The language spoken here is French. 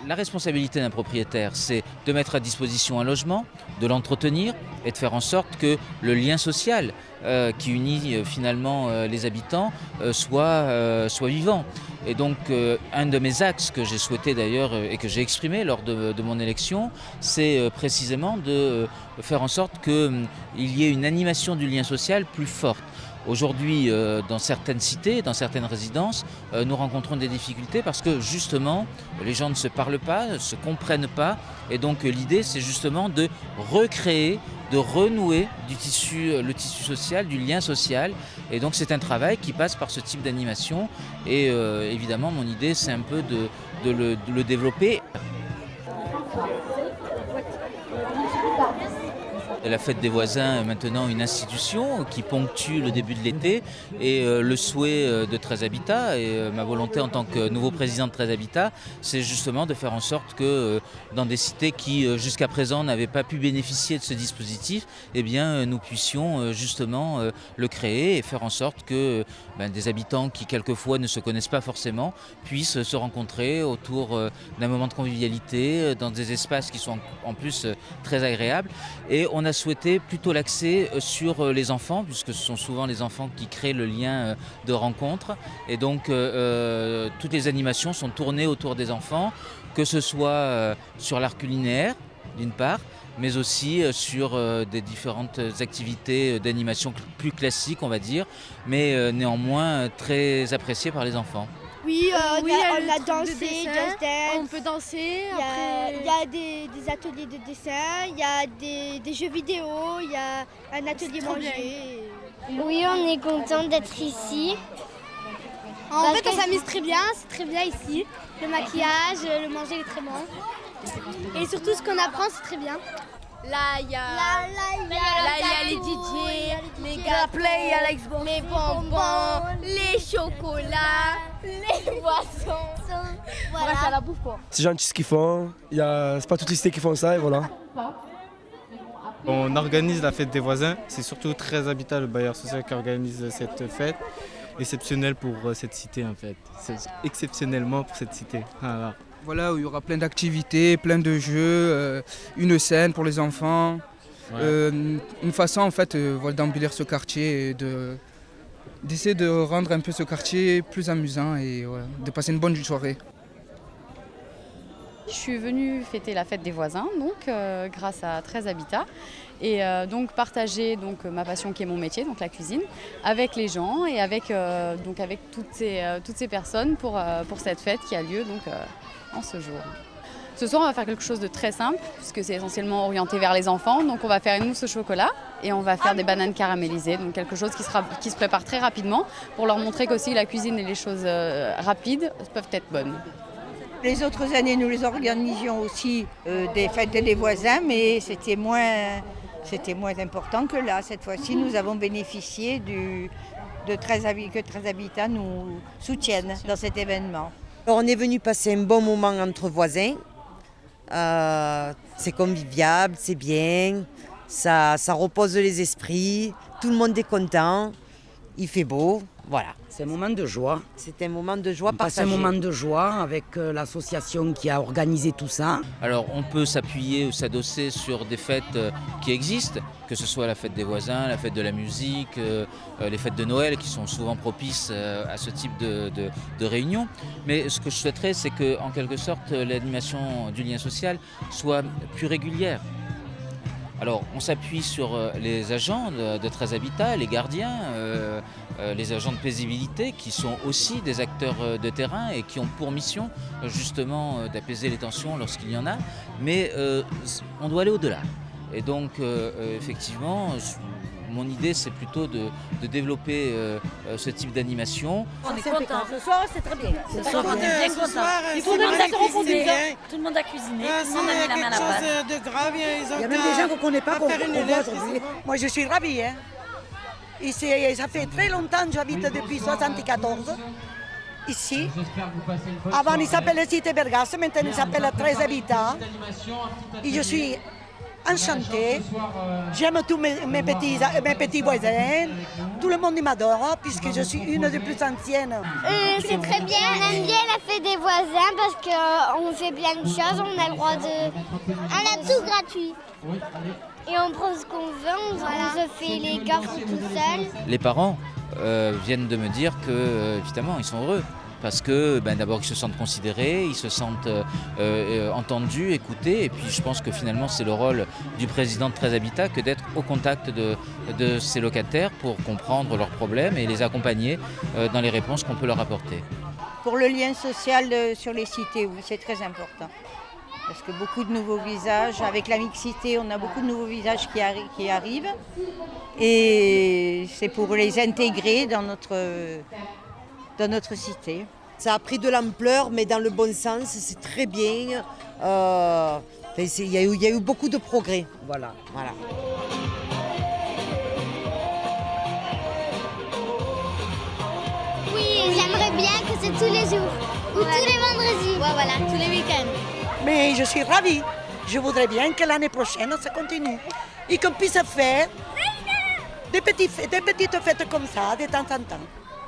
La responsabilité d'un propriétaire, c'est de mettre à disposition un logement, de l'entretenir et de faire en sorte que le lien social qui unit finalement les habitants soit vivant. Et donc un de mes axes que j'ai souhaité d'ailleurs et que j'ai exprimé lors de mon élection, c'est précisément de faire en sorte qu'il y ait une animation du lien social plus forte. Aujourd'hui, dans certaines cités, dans certaines résidences, nous rencontrons des difficultés parce que justement, les gens ne se parlent pas, ne se comprennent pas. Et donc l'idée, c'est justement de recréer, de renouer le tissu social, du lien social. Et donc c'est un travail qui passe par ce type d'animation. Et évidemment, mon idée, c'est un peu de le développer. La fête des voisins est maintenant une institution qui ponctue le début de l'été et le souhait de 13 Habitat et ma volonté en tant que nouveau président de 13 Habitat, c'est justement de faire en sorte que dans des cités qui jusqu'à présent n'avaient pas pu bénéficier de ce dispositif, eh bien, nous puissions justement le créer et faire en sorte que des habitants qui quelquefois ne se connaissent pas forcément puissent se rencontrer autour d'un moment de convivialité dans des espaces qui sont en plus très agréables. Et on a souhaité plutôt l'axer sur les enfants, puisque ce sont souvent les enfants qui créent le lien de rencontre. Et donc toutes les animations sont tournées autour des enfants, que ce soit sur l'art culinaire, d'une part, mais aussi sur des différentes activités d'animation plus classiques, on va dire, mais néanmoins très appréciées par les enfants. Oui, Oui, on a dansé, dessin, Just Dance. on peut danser. Il y a des ateliers de dessin, il y a des jeux vidéo, il y a un atelier trop manger. Oui, on est content d'être ici. En fait, on s'amuse très bien, c'est très bien ici. Le maquillage, le manger il est très bon. Et surtout, ce qu'on apprend, c'est très bien. Là, il y a les DJ, les gaplay, il y a l'Xbox, les bonbons, les chocolats, les boissons. Voilà, c'est à la bouffe quoi. C'est gentil ce qu'ils font, c'est pas toutes les cités qui font ça et voilà. On organise la fête des voisins, c'est surtout 13 Habitat, le bailleur social qui organise cette fête. Exceptionnel pour cette cité en fait, c'est exceptionnellement pour cette cité. Voilà. Voilà, où il y aura plein d'activités, plein de jeux, une scène pour les enfants, une façon en fait d'embellir ce quartier et d'essayer de rendre un peu ce quartier plus amusant et de passer une bonne soirée. Je suis venue fêter la fête des voisins, donc grâce à 13 Habitat, et donc partager ma passion qui est mon métier, donc la cuisine, avec les gens et avec toutes ces personnes pour cette fête qui a lieu en ce jour. Ce soir, on va faire quelque chose de très simple, puisque c'est essentiellement orienté vers les enfants. Donc on va faire une mousse au chocolat et on va faire des bananes caramélisées, donc quelque chose qui se prépare très rapidement pour leur montrer qu'aussi la cuisine et les choses rapides peuvent être bonnes. Les autres années, nous les organisions aussi des fêtes des voisins, mais c'était moins important que là. Cette fois-ci, nous avons bénéficié que 13 Habitat nous soutiennent dans cet événement. On est venu passer un bon moment entre voisins. C'est convivial, c'est bien, ça repose les esprits, tout le monde est content, il fait beau, voilà. C'est un moment de joie. C'est un moment de joie partagé. partagé. C'est un moment de joie avec l'association qui a organisé tout ça. Alors on peut s'appuyer ou s'adosser sur des fêtes qui existent, que ce soit la fête des voisins, la fête de la musique, les fêtes de Noël qui sont souvent propices à ce type de réunion. Mais ce que je souhaiterais, c'est qu'en quelque sorte l'animation du lien social soit plus régulière. Alors on s'appuie sur les agents de 13 Habitat, les gardiens, les agents de paisibilité qui sont aussi des acteurs de terrain et qui ont pour mission justement d'apaiser les tensions lorsqu'il y en a. Mais on doit aller au-delà. Et donc effectivement, mon idée c'est plutôt de développer ce type d'animation. On est content. Ce soir c'est très bien. Ce soir on est bien content. Il faut même Tout le monde a cuisiné, tout le monde a mis la main à la pâte. Il y a même des gens qu'on ne connaît pas qu'on voit aujourd'hui. Moi je suis ravie. Ici, ça fait très longtemps que j'habite depuis 1974. Ici. Avant il s'appelait Cité Bergasse, maintenant il s'appelle 13 Habitat. Et je suis enchantée. J'aime tous mes petits voisins. Tout le monde m'adore puisque je suis une des plus anciennes. C'est très bien. On aime bien la fête des voisins parce qu'on fait plein de choses. On a le droit de... On a tout gratuit. Et on prend ce qu'on veut. On se fait les gaffes tout seul. Les parents viennent de me dire que, évidemment, ils sont heureux. Parce que d'abord ils se sentent considérés, ils se sentent entendus, écoutés, et puis je pense que finalement c'est le rôle du président de 13 Habitat que d'être au contact de ces locataires pour comprendre leurs problèmes et les accompagner dans les réponses qu'on peut leur apporter. Pour le lien social sur les cités, oui, c'est très important. Parce que beaucoup de nouveaux visages, avec la mixité, on a beaucoup de nouveaux visages qui arrivent, et c'est pour les intégrer dans notre cité. Ça a pris de l'ampleur, mais dans le bon sens, c'est très bien. Il y a eu beaucoup de progrès. Voilà. Oui, j'aimerais bien que c'est tous les jours. Ou tous les vendredis. Ouais, voilà, tous les week-ends. Mais je suis ravie. Je voudrais bien que l'année prochaine, ça continue. Et qu'on puisse faire des petites fêtes comme ça de temps en temps.